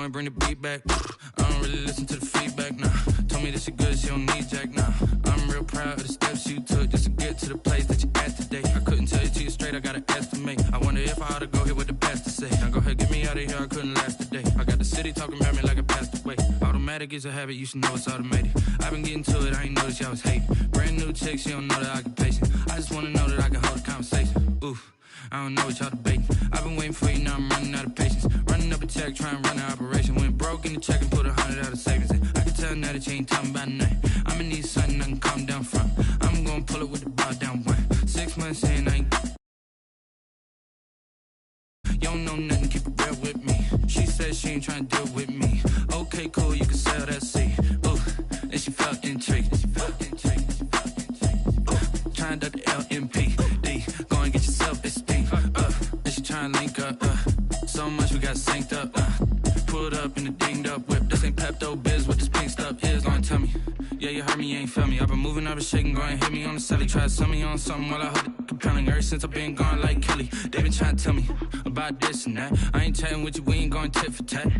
might bring the beat back. I don't really listen to the feedback, nah. Told me that she good, she don't need Jack, nah. I'm real proud of the steps you took just to get to the place that you at today. I couldn't tell you to you straight, I gotta estimate. I wonder if I ought to go here with the pastor say. Now go ahead, get me out of here, I couldn't last today. I got the city talking about me like I passed away. Automatic is a habit, you should know it's automated. I've been getting to it, I ain't noticed y'all was hating. Brand new chick, she don't know the occupation. I just wanna know that I can hold a conversation. Oof, I don't know what y'all debating. I've been waiting for you, now I'm running out of patience. Running up a check, trying to run an operation. Went broke in the check and put 100 out of savings in. I can tell now that you ain't talking about nothing. I'ma need something I can calm down from. I'm gonna pull it with the bar down one. 6 months in, I ain't. You don't know nothing, keep it real with me. She said she ain't trying to deal with me. Okay, cool, you can sell that seed. Ooh, and she felt intrigued. Trying to duck the LMPD. Go and get your self-esteem. And she trying to link up. So much we got synced up. Pulled up in the dinged up whip. This ain't Pepto-Biz, what this pink stuff is. Gonna tell me. Yeah, you heard me, you ain't felt me. I've been moving, I've been shaking, go and hit me on the celly. Try to sell me on something while I hold it compelling. Ever since I've been gone like Kelly. They been trying to tell me about this and that. I ain't chatting with you, we ain't going tit for tat.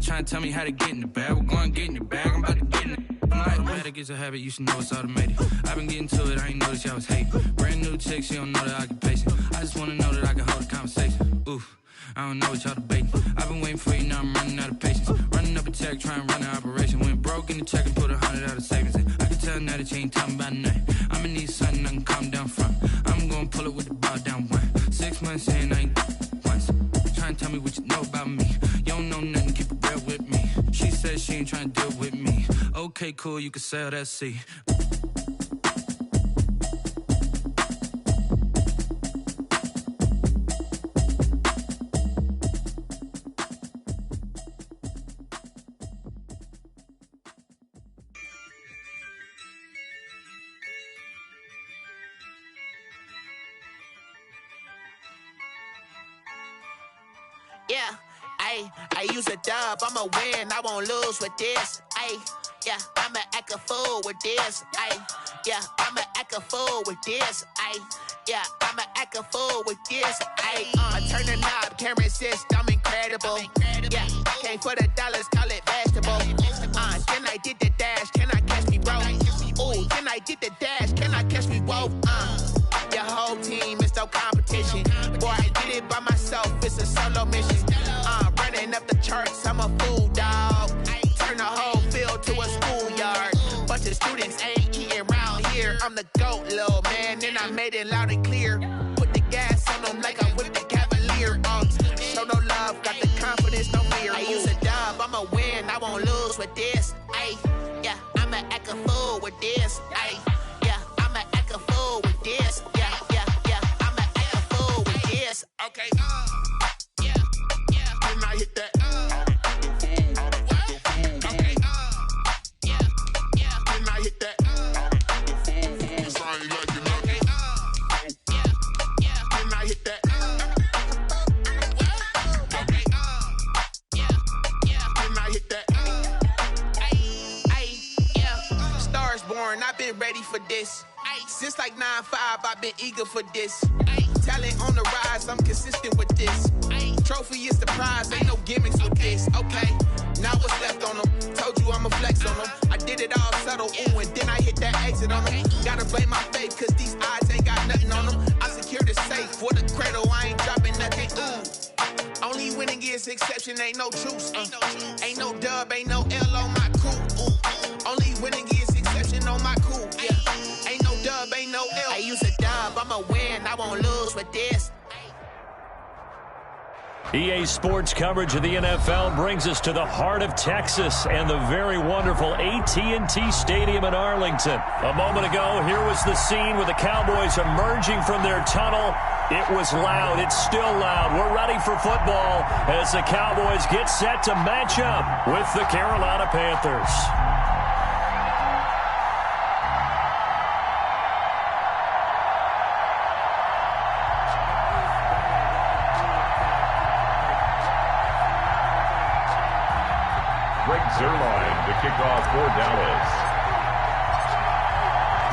Trying to tell me how to get in the bag. We're going to get in the bag, I'm about to get in it. Automatic is a habit, you should know it's automated. I've been getting to it, I ain't noticed y'all was hating. Brand new chick, she don't know the occupation. I just wanna know that I can hold a conversation. Oof, I don't know what y'all debating. I've been waiting for you, now I'm running out of patience. Running up a check, trying to run an operation. Went broke in the check and put 100 out of savings in. I can tell now that you ain't talking about nothing. I'ma need something I can calm down from. I'm gonna pull it with the bar down one. 6 months in, I ain't once. Trying to tell me what you know about me. You don't know nothing, keep it real with me. She said she ain't trying to deal with me. Okay, cool, you can sell that seed. Yeah, I use a dub, I'ma win, I won't lose with this. Yeah, I'ma act a fool with this. Yeah, I'ma act a fool with this. Yeah, I'ma act a fool with this. I turn the knob, camera assist, I'm incredible. Yeah, came for the dollars, call it vegetable. Then I did the dash, can I catch me, bro? Ooh, then I did the dash, can I catch me, whoa? Your whole team is no competition. Boy, I did it by myself, it's a solo mission. Running up the charts, I'm a fool, dog. Turn the whole field to a schoolyard. Bunch of students ain't eating round here. I'm the GOAT, little man, and I made it loud and clear. Put the gas on them like I'm with the Cavalier. Show no love, got the confidence, no fear. I use a dub, I'ma win, I won't lose with this. Yeah, I'ma act a fool with this. Yeah, I'ma act a fool with this. Yeah, I'ma act a fool with this. Okay, yeah, then I hit that. Okay, yeah, then I hit that. Okay, yeah, then I hit that. Okay, yeah, then I hit that. Yeah, stars born, I've been ready for this. Since like 9-5, I've been eager for this. Talent on the rise, I'm consistent with this. Trophy is the prize, ain't no gimmicks with this. Okay, now what's left on them? Told you I'ma flex on them. I did it all subtle, ooh, and then I hit that exit on them. Gotta blame my faith, cause these odds ain't got nothing on them. I secured the safe for the cradle, I ain't dropping nothing, ooh. Only winning is exception, ain't no truce. Ain't no dub, ain't no L on my crew, ooh. Only winning is exception on my crew, yeah. Ain't no dub, ain't no L. I use a dub, I'ma win, I won't lose with this. EA Sports coverage of the NFL brings us to the heart of Texas and the very wonderful AT&T Stadium in Arlington. A moment ago, here was the scene with the Cowboys emerging from their tunnel. It was loud. It's still loud. We're ready for football as the Cowboys get set to match up with the Carolina Panthers. Zerline, the kickoff for Dallas.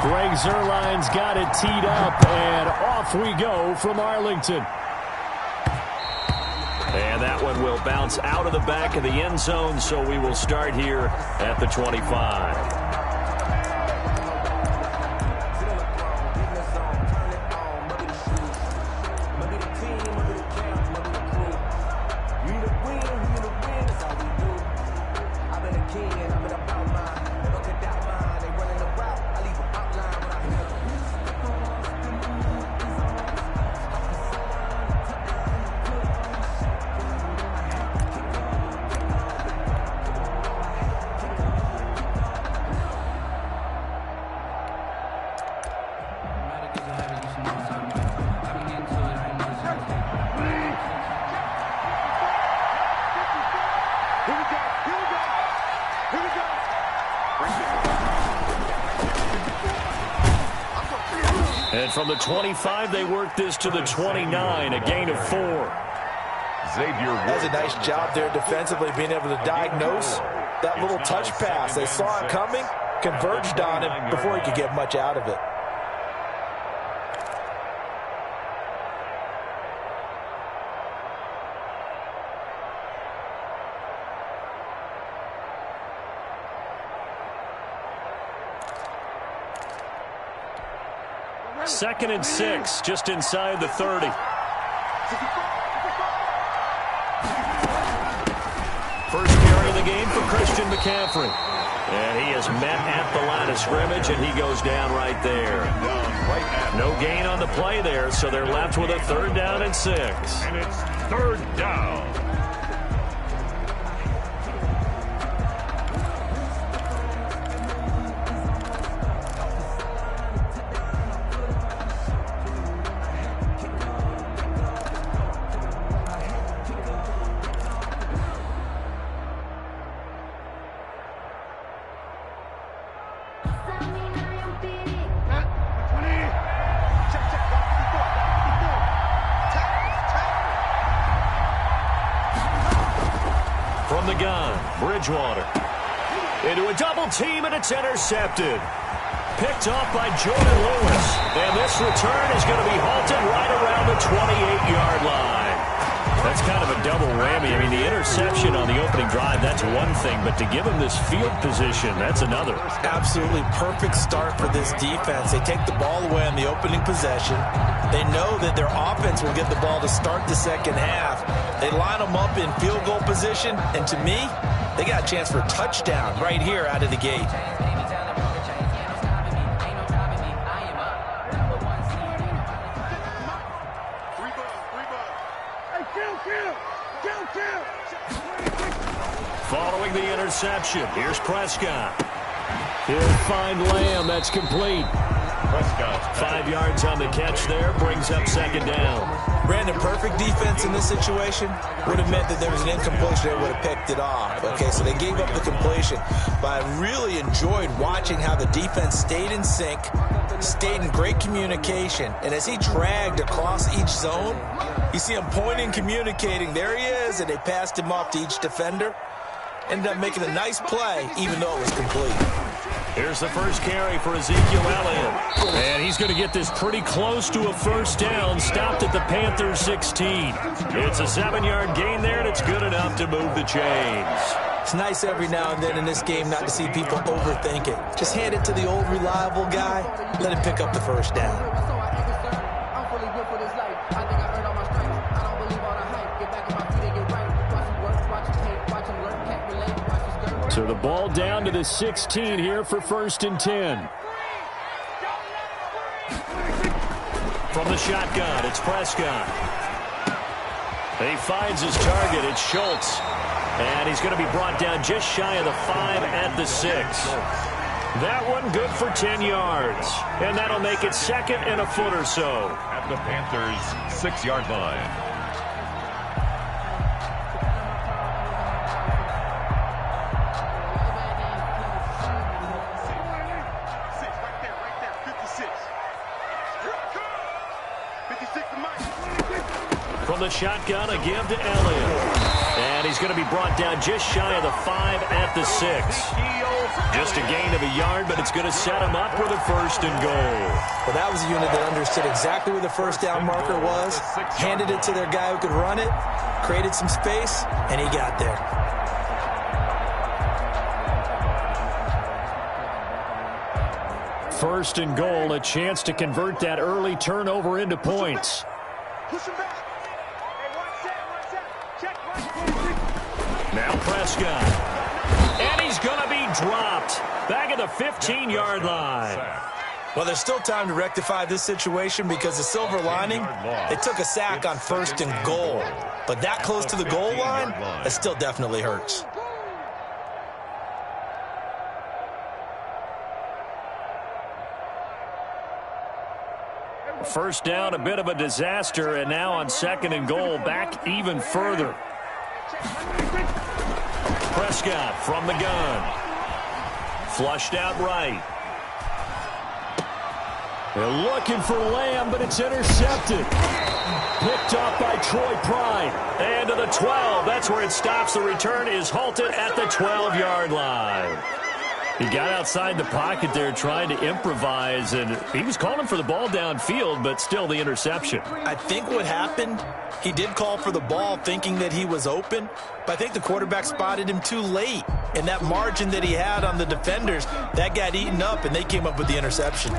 Greg Zerline's got it teed up, and off we go from Arlington. And And that one will bounce out of the back of the end zone, so we will start here at the 25. And from the 25, they work this to the 29, a gain of 4. That's a nice job there defensively, being able to diagnose that little touch pass. They saw it coming, converged on him before he could get much out of it. Second and 6, just inside the 30. First carry of the game for Christian McCaffrey. And he is met at the line of scrimmage, and he goes down right there. No gain on the play there, so they're left with a 3rd down and 6. And it's 3rd down. From the gun, Bridgewater. Into a double team, and it's intercepted. Picked off by Jordan Lewis. And this return is going to be halted right around the 28-yard line. That's kind of a double whammy. I mean, the interception on the opening drive, that's one thing. But to give him this field position, that's another. Absolutely perfect start for this defense. They take the ball away on the opening possession. They know that their offense will get the ball to start the second half. They line them up in field goal position, and to me, they got a chance for a touchdown right here out of the gate. Following the interception, here's Prescott. He'll find Lamb. That's complete. Prescott. 5 yards on the catch there, brings up 2nd down. Brandon, perfect defense in this situation would have meant that there was an incompletion. They would have picked it off. Okay, so they gave up the completion. But I really enjoyed watching how the defense stayed in sync, stayed in great communication. And as he dragged across each zone, you see him pointing, communicating. There he is, and they passed him off to each defender. Ended up making a nice play, even though it was complete. Here's the first carry for Ezekiel Elliott. And he's going to get this pretty close to a 1st down, stopped at the Panthers 16. It's a 7-yard gain there, and it's good enough to move the chains. It's nice every now and then in this game not to see people overthink it. Just hand it to the old reliable guy, let him pick up the 1st down. So the ball down to the 16 here for 1st and 10. From the shotgun, it's Prescott. He finds his target. It's Schultz. And he's going to be brought down just shy of the 5 at the 6. That one good for 10 yards. And that'll make it 2nd and a foot or so. At the Panthers' 6-yard line. From the shotgun, a give to Elliott. And he's going to be brought down just shy of the 5 at the 6. Just a gain of a yard, but it's going to set him up with a 1st and goal. Well, that was a unit that understood exactly where the first down marker was, handed it to their guy who could run it, created some space, and he got there. First and goal, a chance to convert that early turnover into points. Now Prescott. And he's going to be dropped. Back at the 15-yard line. Well, there's still time to rectify this situation because the silver lining, they took a sack on 1st and goal. But that close to the goal line, that still definitely hurts. First down, a bit of a disaster, and now on 2nd and goal, back even further. Prescott from the gun. Flushed out right. They're looking for Lamb, but it's intercepted. Picked off by Troy Pride. And to the 12. That's where it stops. The return is halted at the 12-yard line. He got outside the pocket there trying to improvise, and he was calling for the ball downfield, but still the interception. I think what happened, he did call for the ball thinking that he was open, but I think the quarterback spotted him too late. And that margin that he had on the defenders, that got eaten up, and they came up with the interception.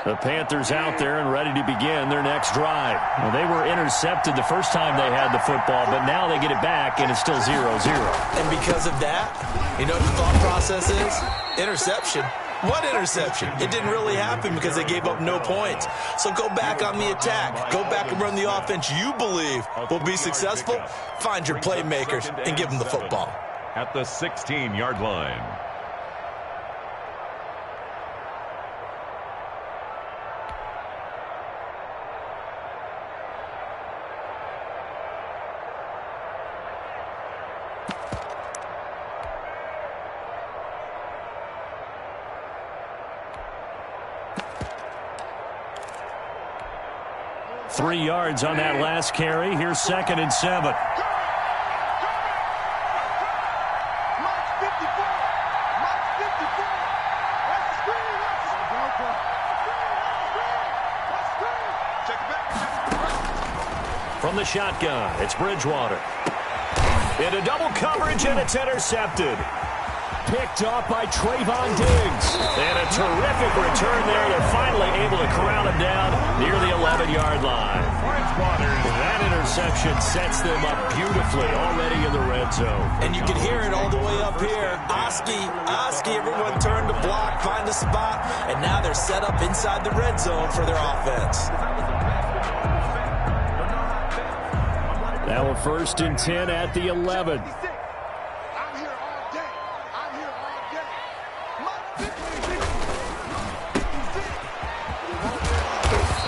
The Panthers out there and ready to begin their next drive. Well, they were intercepted the first time they had the football, but now they get it back, and it's still 0-0. And because of that, you know what the thought process is? Interception. What interception? It didn't really happen because they gave up no points. So go back on the attack. Go back and run the offense you believe will be successful. Find your playmakers and give them the football. At the 16-yard line. Three yards on that last carry. Here's 2nd and 7. From the shotgun, it's Bridgewater. Into double coverage, and it's intercepted. Picked off by Trayvon Diggs. And a terrific return there. They're finally able to corral him down near the 11-yard line. That interception sets them up beautifully already in the red zone. And you can hear it all the way up here. Oski, everyone turned to block, find a spot, and now they're set up inside the red zone for their offense. Now a 1st and 10 at the 11.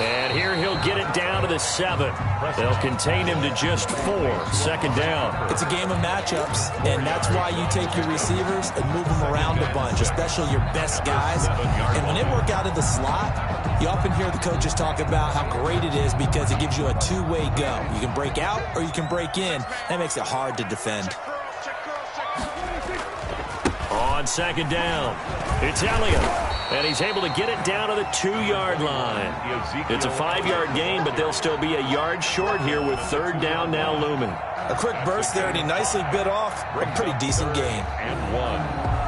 And here he'll get it down to the 7. They'll contain him to just 4. 2nd down. It's a game of matchups, and that's why you take your receivers and move them around a bunch, especially your best guys. And when they work out of the slot, you often hear the coaches talk about how great it is because it gives you a two-way go. You can break out or you can break in. That makes it hard to defend. On 2nd down, it's Elliott. And he's able to get it down to the 2-yard line. It's a 5-yard gain, but they'll still be a yard short here with 3rd down now looming. A quick burst there, and he nicely bit off a pretty decent gain. And 1.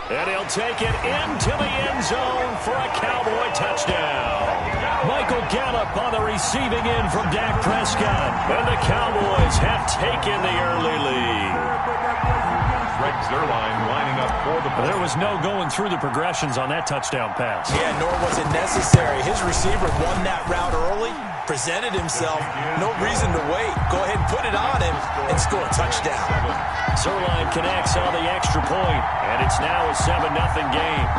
And he'll take it into the end zone for a Cowboy touchdown. Michael Gallup on the receiving end from Dak Prescott. And the Cowboys have taken the early lead. Greg Zuerlein lining up for the ball. There was no going through the progressions on that touchdown pass. Yeah, nor was it necessary. His receiver won that route early, presented himself. No reason to wait. Go ahead and put it on him, and score a touchdown. Zerline connects on the extra point, and it's now a 7-0 game.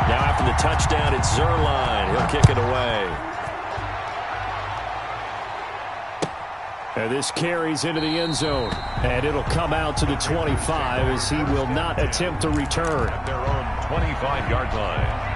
Now after the touchdown, it's Zerline. He'll kick it away. And this carries into the end zone. And it'll come out to the 25 as he will not attempt to return. At their own 25-yard line.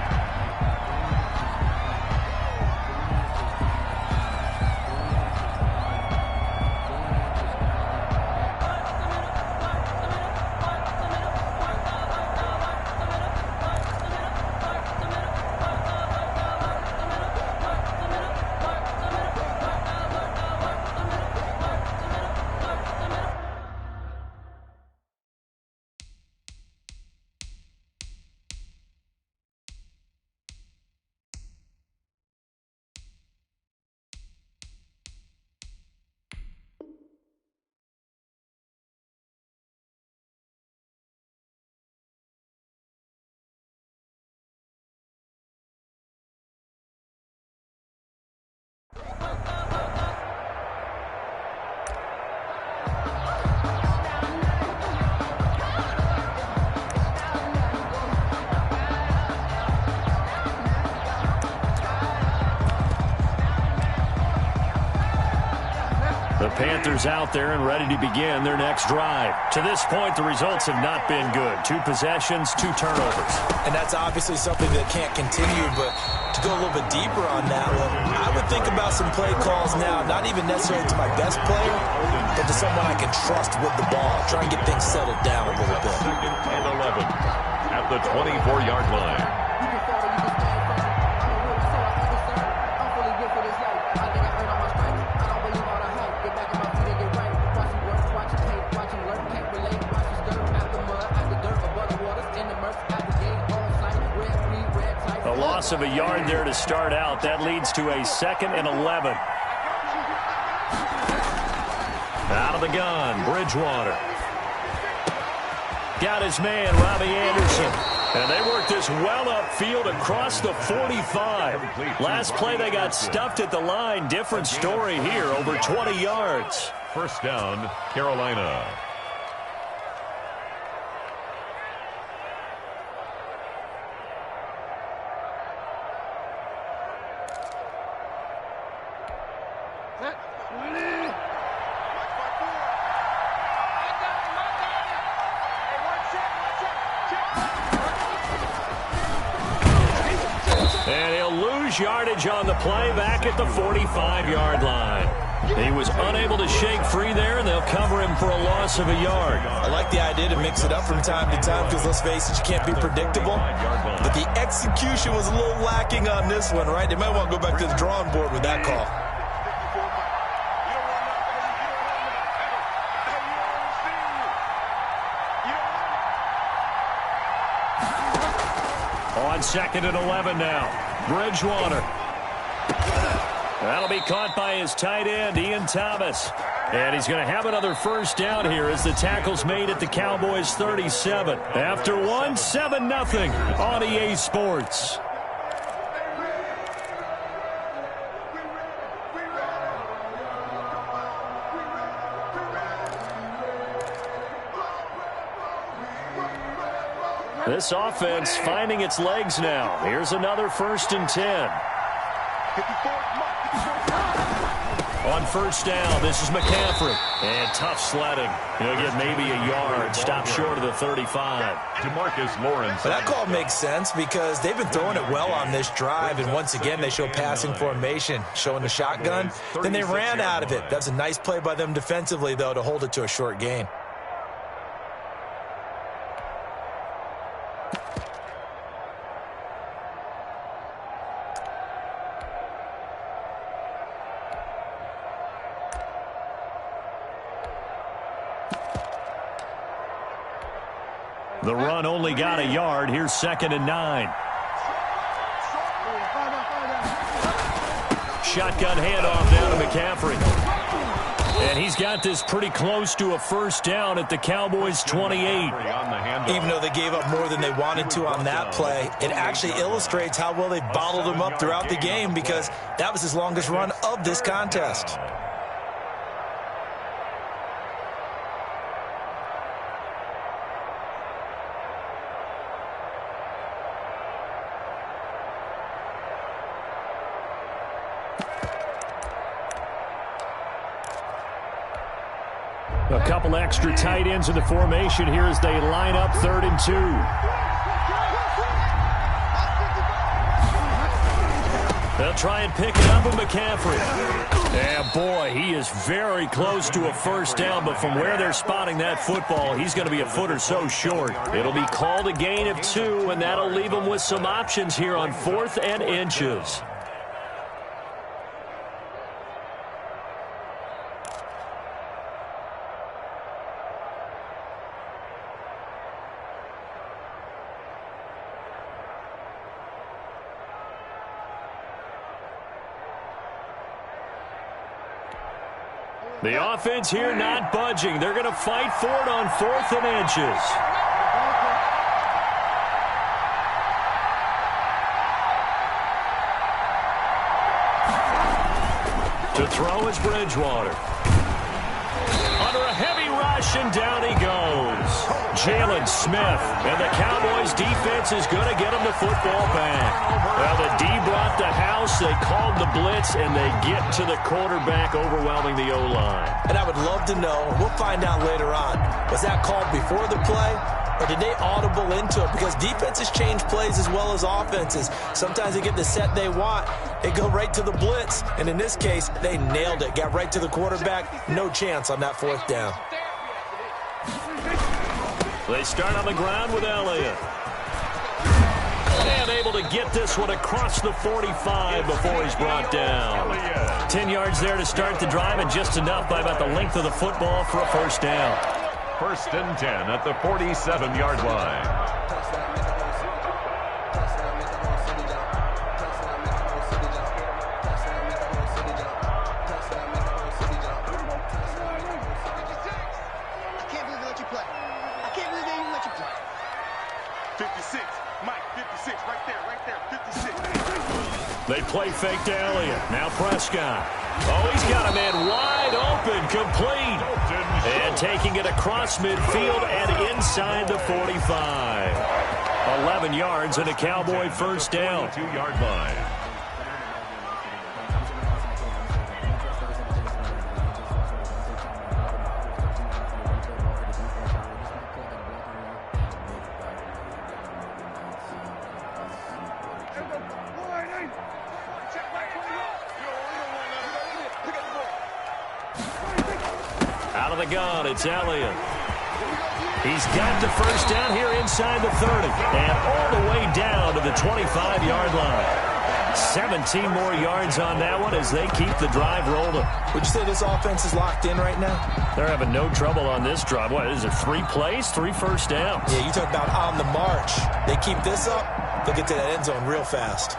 The Panthers out there and ready to begin their next drive. To this point, the results have not been good. 2 possessions, 2 turnovers. And that's obviously something that can't continue, but to go a little bit deeper on that one, I would think about some play calls now, not even necessarily to my best player, but to someone I can trust with the ball. Try and get things settled down a little bit. 2nd and 11 at the 24-yard line. A loss of a yard there to start out. That leads to a 2nd and 11. Out of the gun, Bridgewater. Got his man, Robbie Anderson. And they worked this well upfield across the 45. Last play they got stuffed at the line. Different story here, over 20 yards. First down, Carolina. And he'll lose yardage on the play back at the 45-yard line. He was unable to shake free there, and they'll cover him for a loss of a yard. I like the idea to mix it up from time to time because, let's face it, you can't be predictable. But the execution was a little lacking on this one, right? They might want to go back to the drawing board with that call. On 2nd and 11 now. Bridgewater. That'll be caught by his tight end, Ian Thomas. And he's going to have another first down here as the tackle's made at the Cowboys 37. After 1, 7-0 on EA Sports. This offense finding its legs now. Here's another 1st and 10. On first down, this is McCaffrey. And tough sledding. He'll get maybe a yard. Stop short of the 35. DeMarcus Lawrence. But that call makes sense because they've been throwing it well on this drive. And once again, they show passing formation, showing the shotgun. Then they ran out of it. That's a nice play by them defensively, though, to hold it to a short gain. The run only got a yard. Here's 2nd and 9. Shotgun handoff down to McCaffrey. And he's got this pretty close to a first down at the Cowboys' 28. Even though they gave up more than they wanted to on that play, it actually illustrates how well they bottled him up throughout the game, because that was his longest run of this contest. A couple extra tight ends in the formation here as they line up 3rd and 2. They'll try and pick it up with McCaffrey. Yeah, boy, he is very close to a first down, but from where they're spotting that football, he's going to be a foot or so short. It'll be called a gain of 2, and that'll leave them with some options here on 4th and inches. The offense here not budging. They're going to fight for it on 4th and inches. To throw is Bridgewater. Under a heavy rush, and down he goes. Jalen Smith, and the Cowboys defense is going to get him the football back. Well, the D brought the house, they called the blitz, and they get to the quarterback, overwhelming the O-line. And I would love to know, we'll find out later on, was that called before the play, or did they audible into it? Because defenses change plays as well as offenses. Sometimes they get the set they want, they go right to the blitz, and in this case, they nailed it. Got right to the quarterback, no chance on that 4th down. They start on the ground with Elliott. And able to get this one across the 45 before he's brought down. 10 yards there to start the drive, and just enough by about the length of the football for a first down. 1st and 10 at the 47-yard line. They play fake to Elliott. Now Prescott. Oh, he's got a man wide open, complete. And taking it across midfield and inside the 45. 11 yards and a Cowboy first down. 2-yard line. Out of the gun, it's Elliott. He's got the first down here inside the 30. And all the way down to the 25-yard line. 17 more yards on that one as they keep the drive rolling. Would you say this offense is locked in right now? They're having no trouble on this drive. What is it, 3 plays, 3 first downs? Yeah, you talk about on the march. They keep this up, they'll get to that end zone real fast.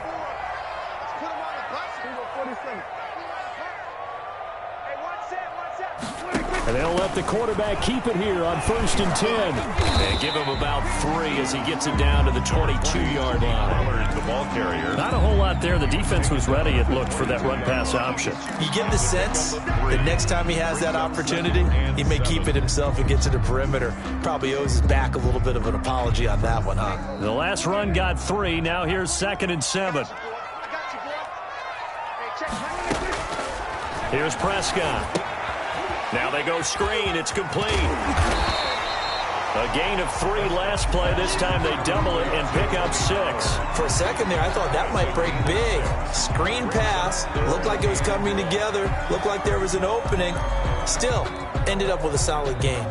And they'll let the quarterback keep it here on 1st and 10. And give him about 3 as he gets it down to the 22-yard line. The ball carrier. Not a whole lot there. The defense was ready, it looked, for that run-pass option. You get the sense that next time he has that opportunity, he may keep it himself and get to the perimeter. Probably owes his back a little bit of an apology on that one, huh? The last run got 3. Now here's 2nd and 7. Here's Prescott. Now they go screen. It's complete. A gain of 3 last play. This time they double it and pick up 6. For a second there, I thought that might break big. Screen pass. Looked like it was coming together. Looked like there was an opening. Still, ended up with a solid gain.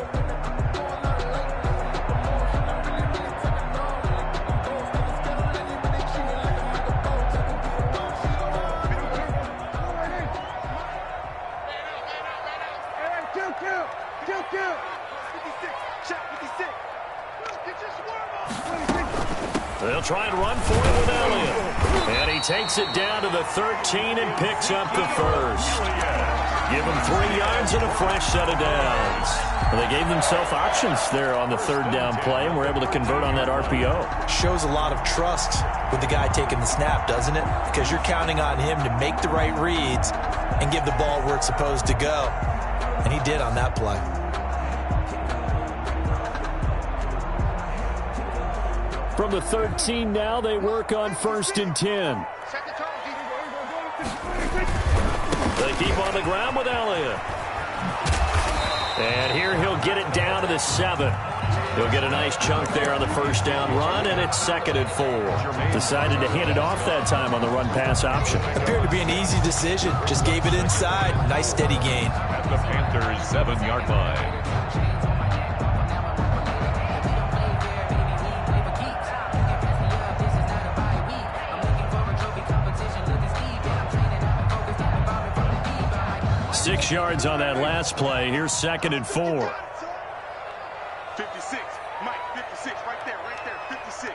They'll try and run for it with Elliott. And he takes it down to the 13 and picks up the first. Give him 3 yards and a fresh set of downs. Well, they gave themselves options there on the third down play and were able to convert on that RPO. Shows a lot of trust with the guy taking the snap, doesn't it? Because you're counting on him to make the right reads and give the ball where it's supposed to go. And he did on that play. From the 13 now, they work on 1st and 10. They keep on the ground with Elliott. And here he'll get it down to the 7. He'll get a nice chunk there on the first down run, and it's 2nd and 4. Decided to hand it off that time on the run-pass option. Appeared to be an easy decision. Just gave it inside. Nice steady gain. At the Panthers' 7-yard line. Six yards on that last play. Here's 2nd and 4. 56. Mike, 56. Right there, 56.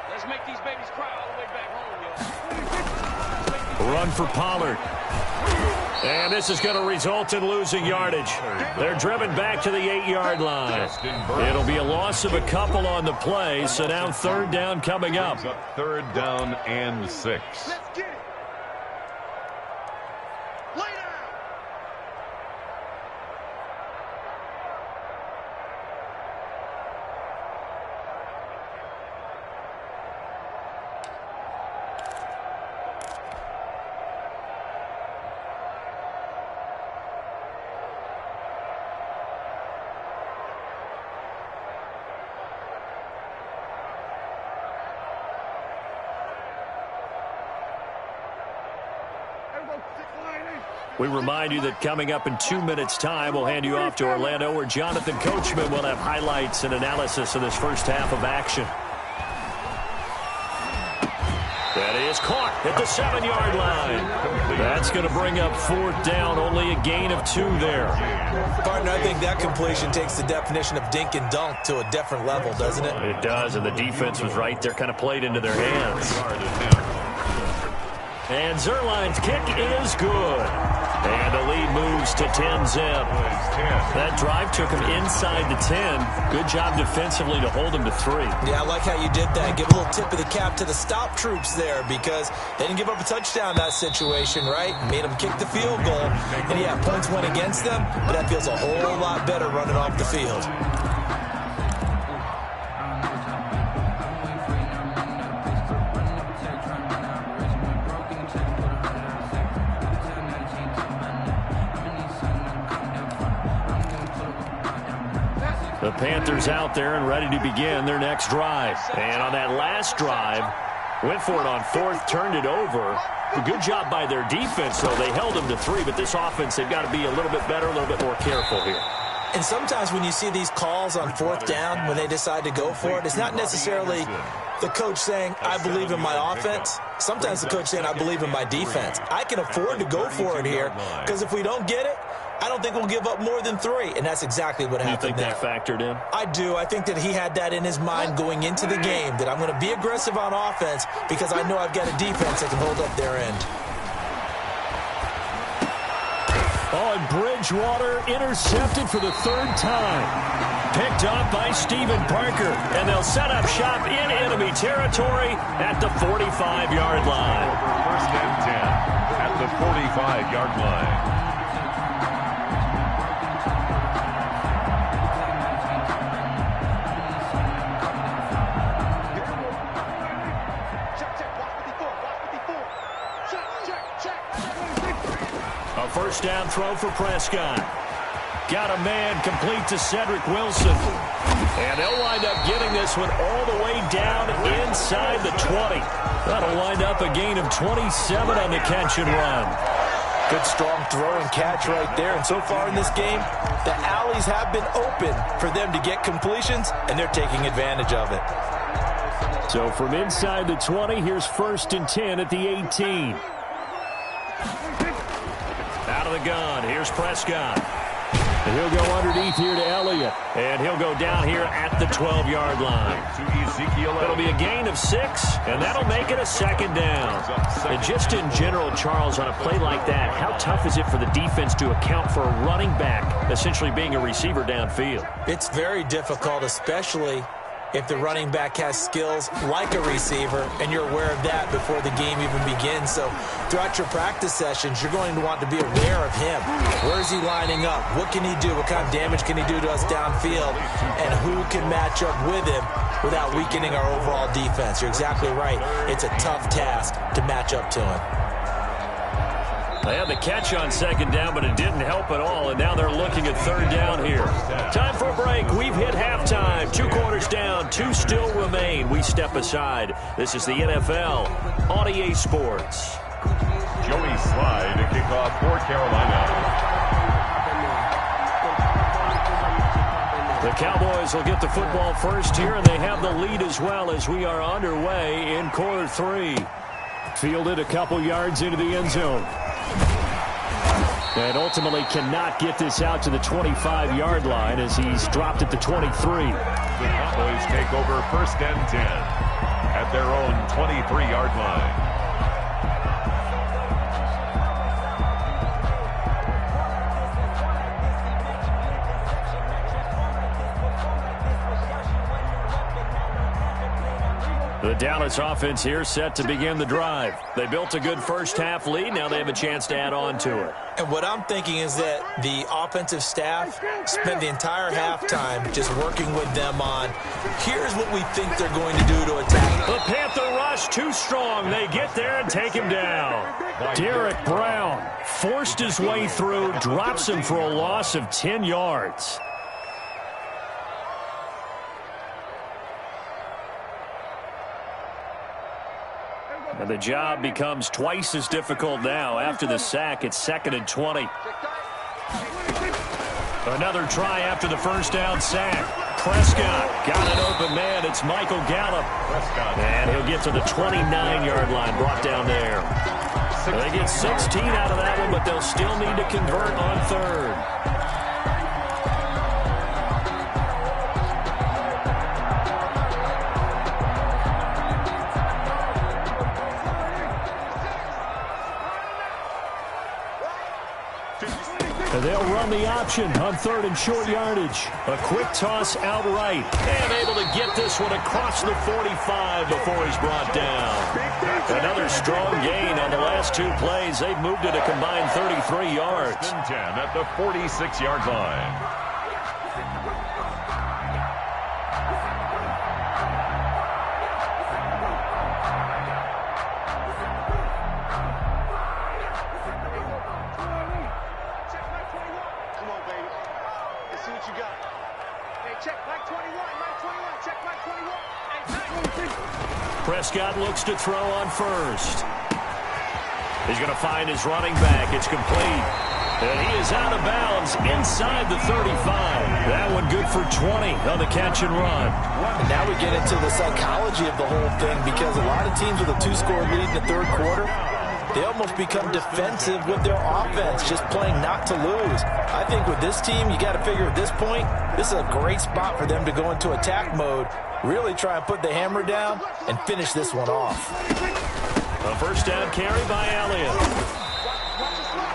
Let's make these babies cry all the way back home, yo. Run for Pollard. And this is going to result in losing yardage. They're driven back to the 8-yard line. It'll be a loss of a couple on the play, so now 3rd down coming up. 3rd down and 6. Let's get it. Lay down. We remind you that coming up in 2 minutes' time, we'll hand you off to Orlando, where Jonathan Coachman will have highlights and analysis of this first half of action. That is caught at the 7-yard line. That's going to bring up 4th down, only a gain of 2 there. Partner, I think that completion takes the definition of dink and dunk to a different level, doesn't it? It does, and the defense was right there, kind of played into their hands. And Zerline's kick is good. And the lead moves to 10-zip. That drive took him inside the 10. Good job defensively to hold him to 3. Yeah, I like how you did that. Give a little tip of the cap to the stop troops there, because they didn't give up a touchdown in that situation, right? Made them kick the field goal. And yeah, points went against them, but that feels a whole lot better running off the field. The Panthers out there and ready to begin their next drive. And on that last drive, went for it on 4th, turned it over. A good job by their defense, though. They held them to 3, but this offense, they've got to be a little bit better, a little bit more careful here. And sometimes when you see these calls on 4th down, when they decide to go for it, it's not necessarily the coach saying, I believe in my offense. Sometimes the coach saying, I believe in my defense. I can afford to go for it here, because if we don't get it, I don't think we'll give up more than 3, and that's exactly what happened there. You think that factored in? I do. I think that he had that in his mind going into the game, that I'm going to be aggressive on offense because I know I've got a defense that can hold up their end. Oh, and Bridgewater intercepted for the 3rd time. Picked up by Stephen Parker, and they'll set up shop in enemy territory at the 45-yard line. 1st and 10 at the 45-yard line. A 1st down throw for Prescott. Got a man complete to Cedric Wilson. And they'll wind up getting this one all the way down inside the 20. That'll wind up a gain of 27 on the catch and run. Good strong throw and catch right there. And so far in this game, the alleys have been open for them to get completions, and they're taking advantage of it. So from inside the 20, here's 1st and 10 at the 18. Out of the gun, here's Prescott. And he'll go underneath here to Elliott. And he'll go down here at the 12-yard line. It'll be a gain of 6, and that'll make it a 2nd down. And just in general, Charles, on a play like that, how tough is it for the defense to account for a running back essentially being a receiver downfield? It's very difficult, especially if the running back has skills like a receiver, and you're aware of that before the game even begins. So throughout your practice sessions, you're going to want to be aware of him. Where is he lining up? What can he do? What kind of damage can he do to us downfield? And who can match up with him without weakening our overall defense? You're exactly right. It's a tough task to match up to him. They had the catch on 2nd down, but it didn't help at all, and now they're looking at 3rd down here. Time for a break. We've hit halftime. 2 quarters down, 2 still remain. We step aside. This is the NFL on EA Sports. Joey Slye to kick off for Carolina. The Cowboys will get the football first here, and they have the lead as well as we are underway in quarter 3. Fielded a couple yards into the end zone. And ultimately cannot get this out to the 25-yard line as he's dropped at the 23. The Cowboys take over 1st and 10 at their own 23-yard line. The Dallas offense here set to begin the drive. They built a good first-half lead. Now they have a chance to add on to it. And what I'm thinking is that the offensive staff spent the entire halftime just working with them on, here's what we think they're going to do to attack. The Panther rush too strong. They get there and take him down. Derek Brown forced his way through, drops him for a loss of 10 yards. And the job becomes twice as difficult now. After the sack, it's 2nd and 20. Another try after the first down sack. Prescott got an open man. It's Michael Gallup. And he'll get to the 29-yard line, brought down there. They get 16 out of that one, but they'll still need to convert on 3rd. They'll run the option on 3rd and short yardage. A quick toss outright. And able to get this one across the 45 before he's brought down. Another strong gain on the last 2 plays. They've moved it a combined 33 yards. 10 at the 46-yard line. Prescott looks to throw on 1st. He's going to find his running back. It's complete. And he is out of bounds inside the 35. That one good for 20 on the catch and run. And now we get into the psychology of the whole thing, because a lot of teams with a 2-score lead in the 3rd quarter, they almost become defensive with their offense, just playing not to lose. I think with this team, you got to figure at this point, this is a great spot for them to go into attack mode, really try and put the hammer down and finish this one off. A first down carry by Elliott.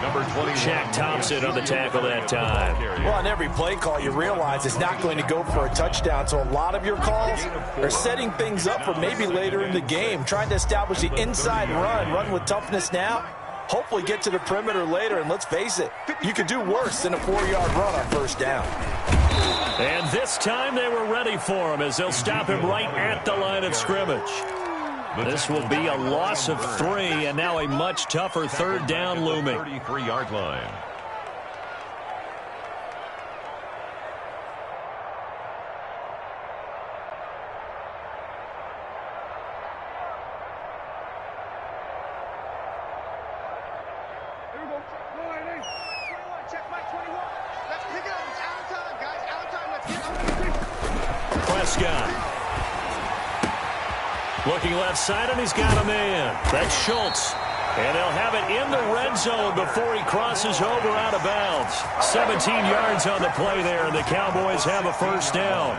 Number 20, Shaq Thompson on the tackle that time. Well, on every play call, you realize it's not going to go for a touchdown. So a lot of your calls are setting things up for maybe later in the game, trying to establish the inside run with toughness now, hopefully get to the perimeter later. And let's face it, you could do worse than a 4-yard run on first down. And this time they were ready for him as they'll stop him right at the line of scrimmage. This will be a loss of 3, and now a much tougher 3rd down looming. 33-yard line. Here we go. Go ahead, 21. Check my 21. Let's pick it up. It's out of time, guys. Out of time. Let's get up. Prescott. Looking left side, and he's got a man. That's Schultz. And they'll have it in the red zone before he crosses over out of bounds. 17 yards on the play there, and the Cowboys have a first down.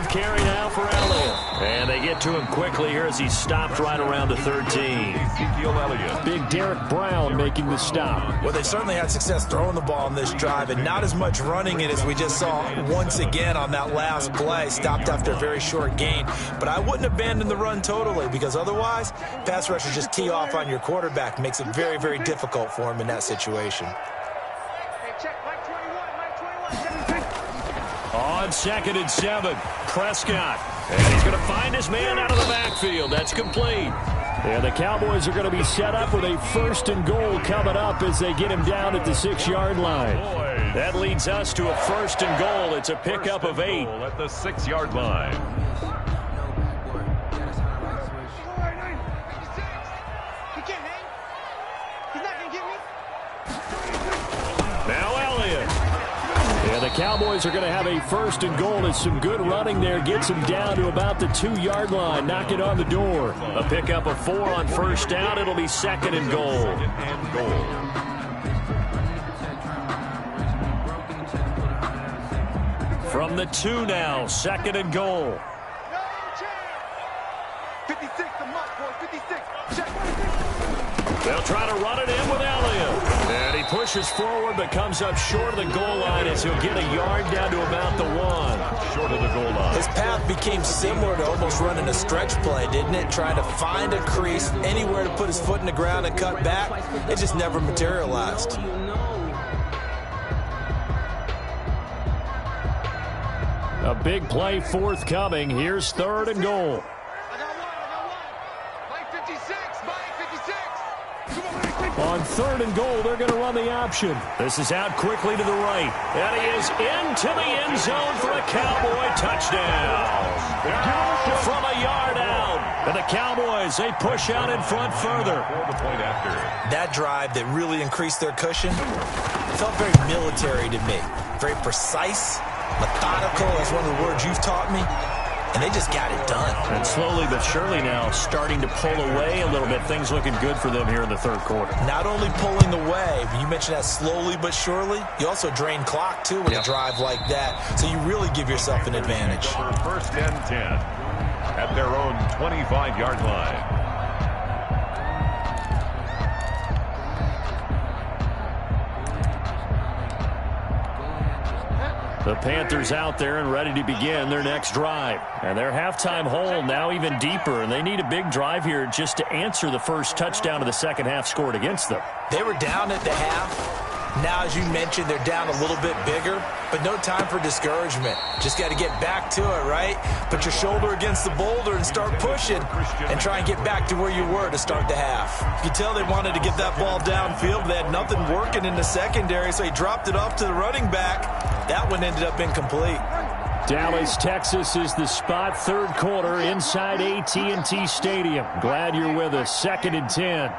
Carry now for Elliott. And they get to him quickly here as he stopped right around the 13. Big Derek Brown making the stop. Well, they certainly had success throwing the ball on this drive, and not as much running it as we just saw once again on that last play. Stopped after a very short gain. But I wouldn't abandon the run totally, because otherwise, pass rushers just tee off on your quarterback. Makes it very, very difficult for him in that situation. On 2nd and 7, Prescott. And he's going to find his man out of the backfield. That's complete. And the Cowboys are going to be set up with a 1st and goal coming up as they get him down at the 6-yard line. That leads us to a 1st and goal. It's a pickup of 8. At the 6-yard line. Now Elliott. And the Cowboys are going to have a 1st and goal. It's some good running there. Gets him down to about the 2-yard line. Knocking on the door. A pickup of 4 on 1st down. It'll be 2nd and goal. From the 2 now. 2nd and goal. 56, the mark, boy. 56. Check. They'll try to run it in with Elliott. And he pushes forward but comes up short of the goal line as he'll get a yard down to about the 1. Short of the goal line. His path became similar to almost running a stretch play, didn't it? Trying to find a crease, anywhere to put his foot in the ground and cut back. It just never materialized. A big play forthcoming. Here's 3rd and goal. On 3rd and goal, they're going to run the option. This is out quickly to the right. And he is into the end zone for a Cowboy touchdown. From a yard out. And the Cowboys, they push out in front further. That drive that really increased their cushion felt very military to me. Very precise, methodical, that's one of the words you've taught me. And they just got it done. And slowly but surely now starting to pull away a little bit. Things looking good for them here in the 3rd quarter. Not only pulling away, but you mentioned that slowly but surely. You also drain clock, too, with a drive like that. So you really give yourself an advantage. 1st and 10 at their own 25-yard line. The Panthers out there and ready to begin their next drive. And their halftime hole now even deeper, and they need a big drive here just to answer the first touchdown of the second half scored against them. They were down at the half. Now, as you mentioned, they're down a little bit bigger, but no time for discouragement. Just got to get back to it, right? Put your shoulder against the boulder and start pushing and try and get back to where you were to start the half. You could tell they wanted to get that ball downfield. They had nothing working in the secondary, so he dropped it off to the running back. That one ended up incomplete. Dallas, Texas is the spot. 3rd quarter inside AT&T Stadium. Glad you're with us. 2nd and 10.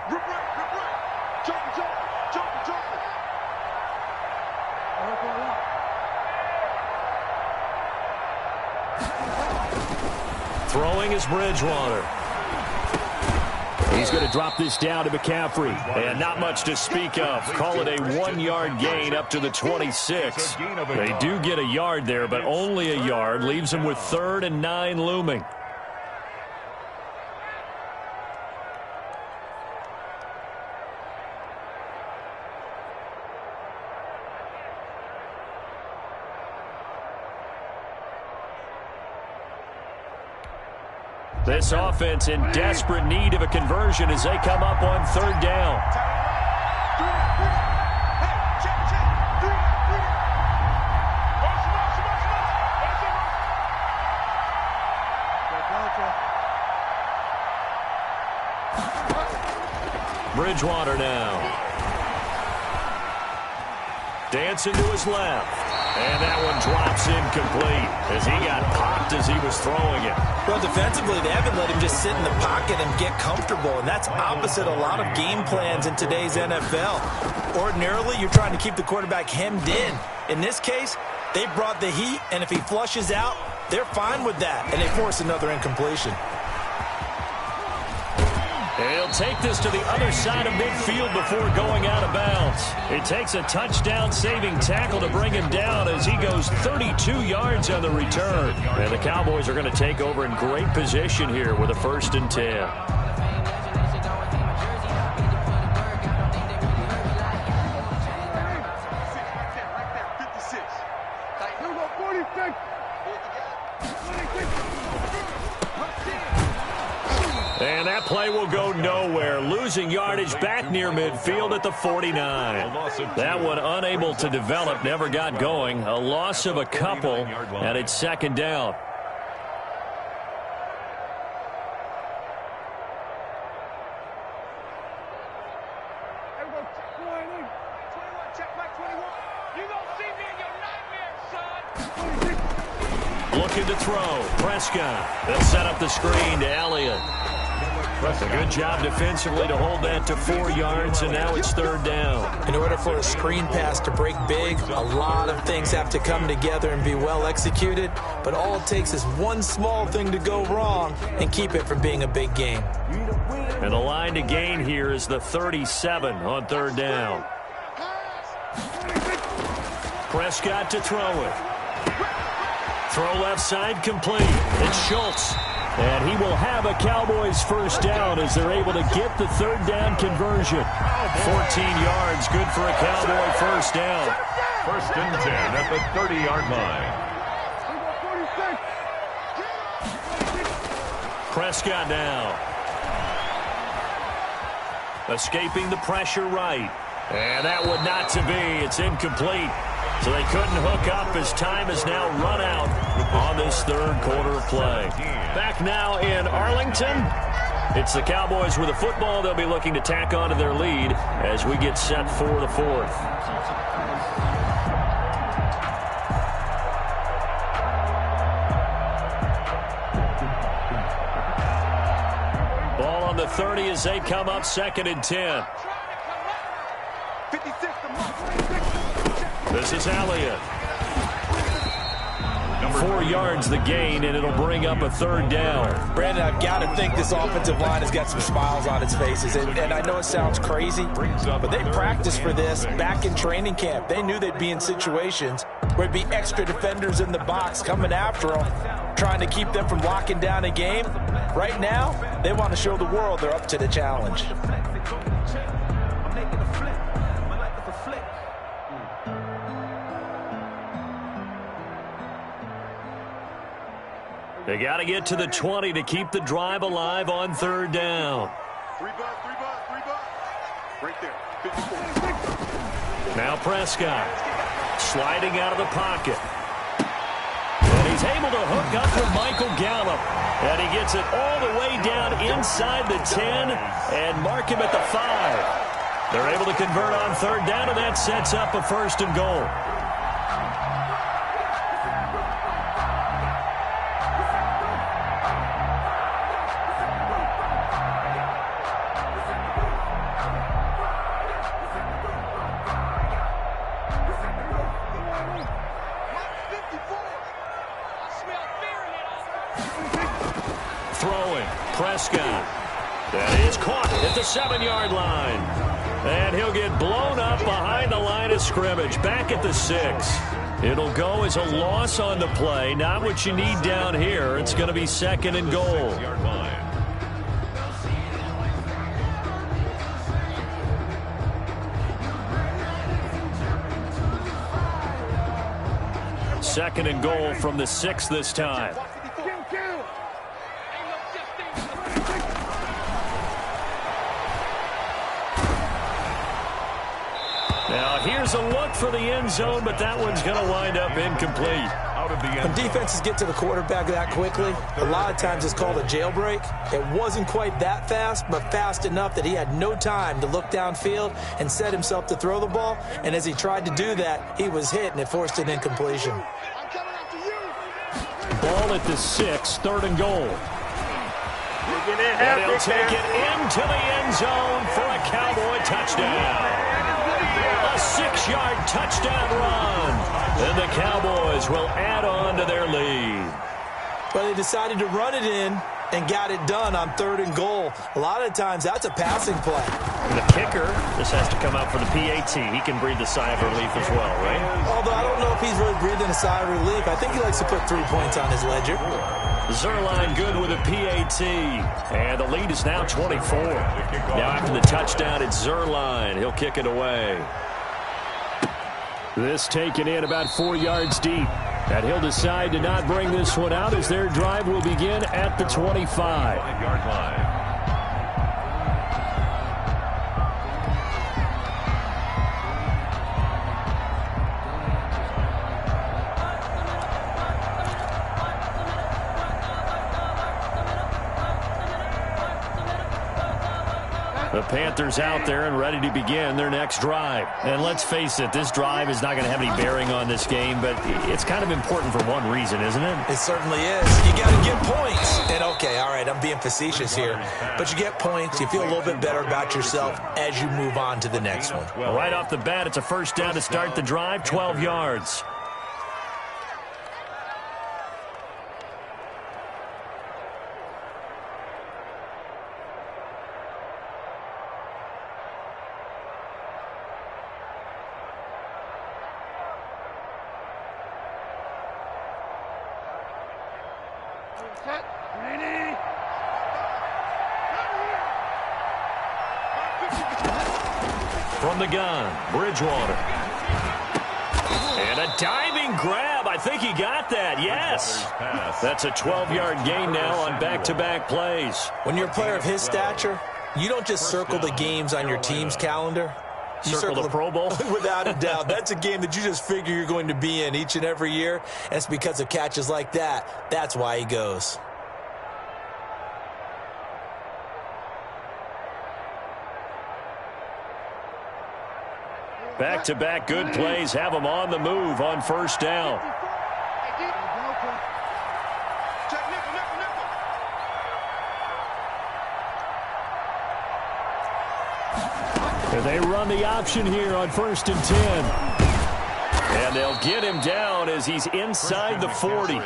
Throwing is Bridgewater. He's going to drop this down to McCaffrey. And not much to speak of. Call it a 1-yard gain up to the 26. They do get a yard there, but only a yard. Leaves them with 3rd and 9 looming. This offense in desperate need of a conversion as they come up on 3rd down. Bridgewater now. Dancing to his left. And that one drops incomplete as he got popped as he was throwing it. Well, defensively, they haven't let him just sit in the pocket and get comfortable, and that's opposite a lot of game plans in today's NFL. Ordinarily, you're trying to keep the quarterback hemmed in. In this case, they brought the heat, and if he flushes out, they're fine with that, and they force another incompletion. And he'll take this to the other side of midfield before going out of bounds. It takes a touchdown-saving tackle to bring him down as he goes 32 yards on the return. And the Cowboys are going to take over in great position here with a 1st and 10. And that play will go nowhere, losing yardage back near midfield at the 49. That one unable to develop, never got going. A loss of a couple, and it's 2nd down. Looking to throw. Prescott. They'll set up the screen to Elliott. A good job defensively to hold that to 4 yards, and now it's 3rd down. In order for a screen pass to break big, a lot of things have to come together and be well executed, but all it takes is one small thing to go wrong and keep it from being a big game. And the line to gain here is the 37 on 3rd down. Prescott to throw it. Throw left side complete. It's Schultz. And he will have a Cowboys 1st down as they're able to get the 3rd down conversion. 14 yards, good for a Cowboy 1st down. 1st and 10 at the 30-yard line. Prescott now. Escaping the pressure right. And that would not to be. It's incomplete. So they couldn't hook up as time is now run out on this 3rd quarter of play. Back now in Arlington. It's the Cowboys with the football. They'll be looking to tack on to their lead as we get set for the 4th. Ball on the 30 as they come up 2nd and 10. This is Elliott. 4 yards the gain, and it'll bring up a 3rd down. Brandon, I've got to think this offensive line has got some smiles on its faces. And I know it sounds crazy, but they practiced for this back in training camp. They knew they'd be in situations where there'd be extra defenders in the box coming after them, trying to keep them from locking down a game. Right now, they want to show the world they're up to the challenge. They got to get to the 20 to keep the drive alive on 3rd down. 3 bucks. Right there. 54. Now Prescott sliding out of the pocket. And he's able to hook up with Michael Gallup. And he gets it all the way down inside the 10 and mark him at the 5. They're able to convert on 3rd down, and that sets up a 1st and goal. Prescott. That is caught at the 7-yard line. And he'll get blown up behind the line of scrimmage, back at the 6. It'll go as a loss on the play. Not what you need down here. It's going to be 2nd and goal. 2nd and goal from the 6 this time. Now here's a look for the end zone, but that one's going to wind up incomplete. When defenses get to the quarterback that quickly, a lot of times it's called a jailbreak. It wasn't quite that fast, but fast enough that he had no time to look downfield and set himself to throw the ball. And as he tried to do that, he was hit, and it forced an incompletion. Ball at the 6, 3rd and goal. And he'll take it into the end zone for a Cowboy touchdown. A 6-yard touchdown run. And the Cowboys will add on to their lead. But they decided to run it in and got it done on 3rd and goal. A lot of times that's a passing play. The kicker, this has to come out for the PAT. He can breathe a sigh of relief as well, right? Although I don't know if he's really breathing a sigh of relief. I think he likes to put 3 points on his ledger. Zerline good with a PAT. And the lead is now 24. Now after the touchdown, it's Zerline. He'll kick it away. This taken in about 4 yards deep. And he'll decide to not bring this one out as their drive will begin at the 25-yard line. The Panthers out there and ready to begin their next drive. And let's face it, this drive is not going to have any bearing on this game, but it's kind of important for one reason, isn't it? It certainly is. You got to get points. And okay, all right, I'm being facetious here, but you get points, you feel a little bit better about yourself as you move on to the next one. Well, right off the bat, it's a first down to start the drive, 12 yards. From the gun, Bridgewater. And a diving grab. I think he got that. Yes. That's a 12-yard gain now on back-to-back plays. When you're a player of his stature, you don't just circle the games on your team's calendar. You circle the Pro Bowl? Without a doubt. That's a game that you just figure you're going to be in each and every year. And it's because of catches like that. That's why he goes. Back-to-back good plays have them on the move on first down. And they run the option here on 1st and 10. And they'll get him down as he's inside the 40.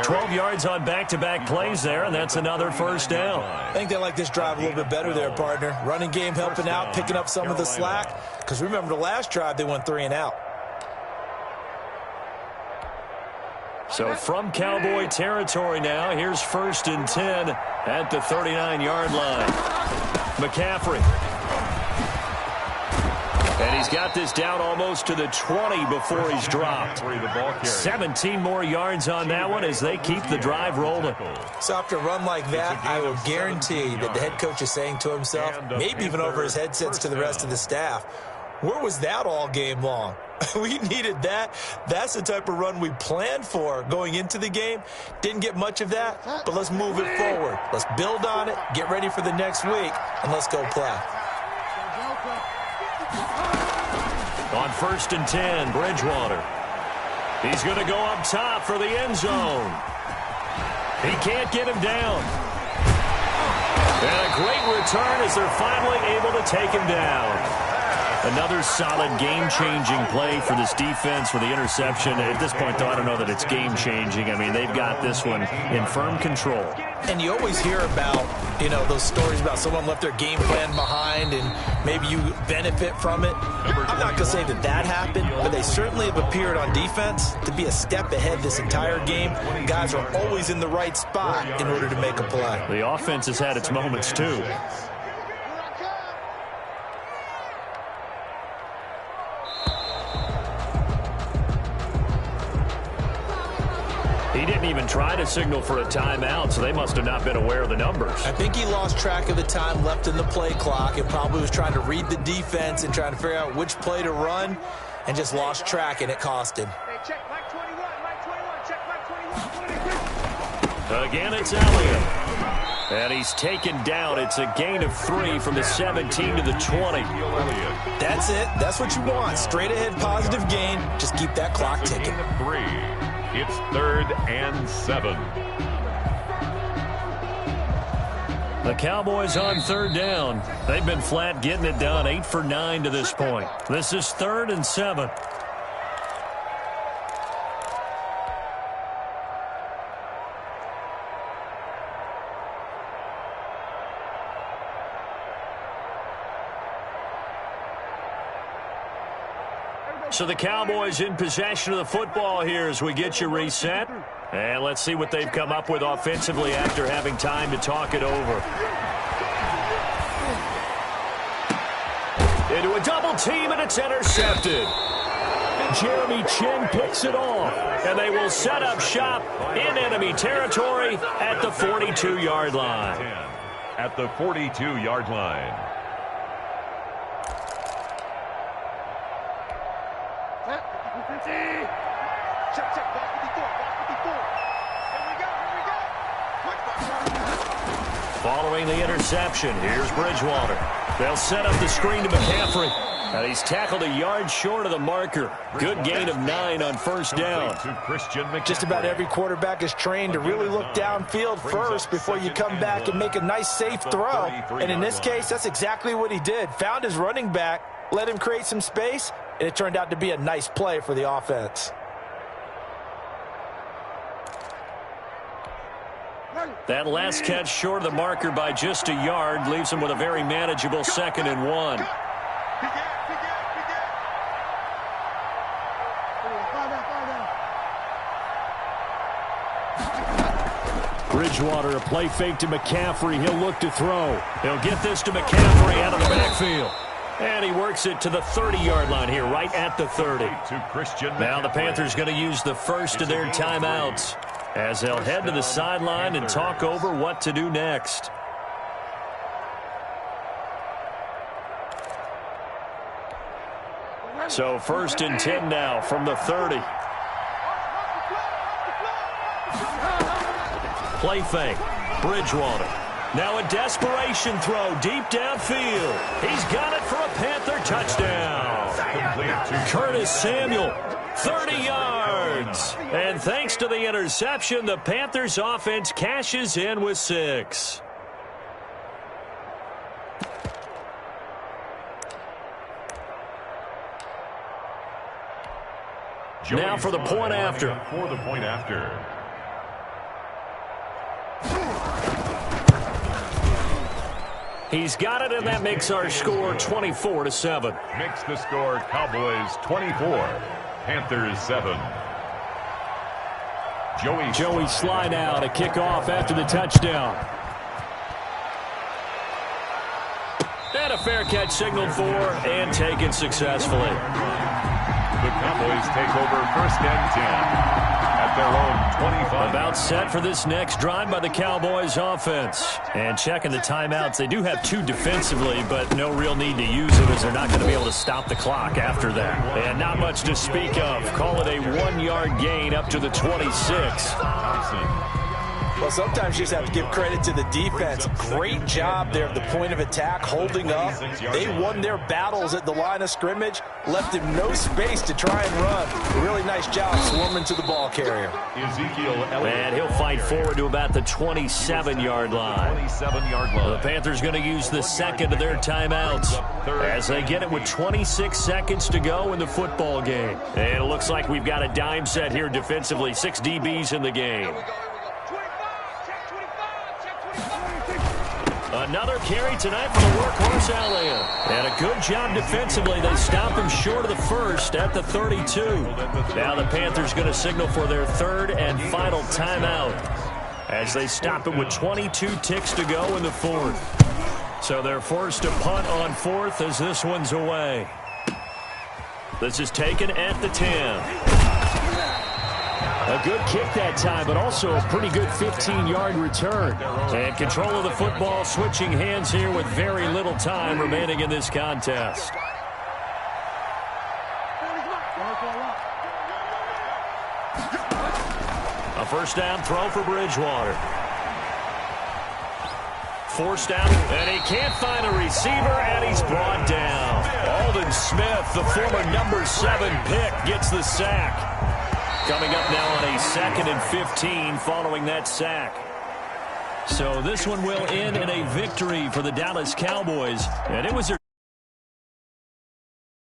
12 yards on back-to-back plays there, and that's another first down. I think they like this drive a little bit better there, partner. Running game helping out, picking up some of the slack. Because remember, the last drive, they went 3 and out. So from Cowboy territory now, here's 1st and 10 at the 39-yard line. McCaffrey. And he's got this down almost to the 20 before he's dropped. 17 more yards on that one as they keep the drive rolling. So after a run like that, I will guarantee that the head coach is saying to himself, maybe even over his headsets to the rest of the staff, where was that all game long? We needed that. That's the type of run we planned for going into the game. Didn't get much of that, but let's move it forward. Let's build on it, get ready for the next week, and let's go play. On 1st and 10, Bridgewater. He's going to go up top for the end zone. He can't get him down. And a great return as they're finally able to take him down. Another solid game-changing play for this defense with the interception. At this point, though, I don't know that it's game-changing. I mean, they've got this one in firm control. And you always hear about, those stories about someone left their game plan behind and maybe you benefit from it. I'm not going to say that happened, but they certainly have appeared on defense to be a step ahead this entire game. Guys are always in the right spot in order to make a play. The offense has had its moments, too. He didn't even try to signal for a timeout, so they must have not been aware of the numbers. I think he lost track of the time left in the play clock and probably was trying to read the defense and trying to figure out which play to run and just lost track, and it cost him. Hey, check Mike 21, Mike 21, check Mike 21. Again, it's Elliott. And he's taken down. It's a gain of 3 from the 17 to the 20. That's it. That's what you want. Straight ahead positive gain. Just keep that clock ticking. 3. It's 3rd and 7. The Cowboys on 3rd down. They've been flat getting it done, 8 for 9 to this point. This is 3rd and 7. So the Cowboys in possession of the football here as we get you reset. And let's see what they've come up with offensively after having time to talk it over. Into a double team, and it's intercepted. Jeremy Chin picks it off. And they will set up shop in enemy territory at the 42-yard line. At the 42-yard line. Check, check, block 54, block 54. Here we go. Following the interception, here's Bridgewater. They'll set up the screen to McCaffrey. And he's tackled a yard short of the marker. Good gain of 9 on first down. Just about every quarterback is trained to really look downfield first before you come back and make a nice, safe throw. And in this case, that's exactly what he did. Found his running back, let him create some space, and it turned out to be a nice play for the offense. That last catch short of the marker by just a yard leaves him with a very manageable 2nd and 1. Bridgewater, a play fake to McCaffrey. He'll look to throw. He'll get this to McCaffrey out of the backfield. And he works it to the 30-yard line here, right at the 30. Now the Panthers going to use the first of their timeouts as they'll head to the sideline and talk over what to do next. So 1st and 10 now from the 30. Play fake. Bridgewater. Now a desperation throw deep downfield. He's got it for a Panther touchdown. Curtis Samuel, 30 yards. And thanks to the interception, the Panthers offense cashes in with 6. Now for the point after. He's got it, and that makes our score 24-7. Makes the score Cowboys 24, Panthers 7. Joey Sly now to kick off after the touchdown. And a fair catch signaled for and taken successfully. The Cowboys take over 1st and 10. At their own 25. About set for this next drive by the Cowboys offense. And checking the timeouts, they do have 2 defensively, but no real need to use them as they're not going to be able to stop the clock after that. And not much to speak of. Call it a 1-yard gain up to the 26. Well, sometimes you just have to give credit to the defense. Great job there at the point of attack, holding up. They won their battles at the line of scrimmage, left him no space to try and run. Really nice job swarming to the ball carrier. And he'll fight forward to about the 27-yard line. The Panthers going to use the 2nd of their timeouts as they get it with 26 seconds to go in the football game. And it looks like we've got a dime set here defensively. 6 DBs in the game. Another carry tonight for the workhorse Elliott. And a good job defensively. They stop him short of the 1st at the 32. Now the Panthers going to signal for their 3rd and final timeout as they stop it with 22 ticks to go in the 4th. So they're forced to punt on 4th as this one's away. This is taken at the 10. A good kick that time, but also a pretty good 15-yard return. And control of the football switching hands here with very little time remaining in this contest. A first down throw for Bridgewater. Forced down, and he can't find a receiver, and he's brought down. Aldon Smith, the former number 7 pick, gets the sack. Coming up now on a 2nd and 15 following that sack. So this one will end in a victory for the Dallas Cowboys, and it was a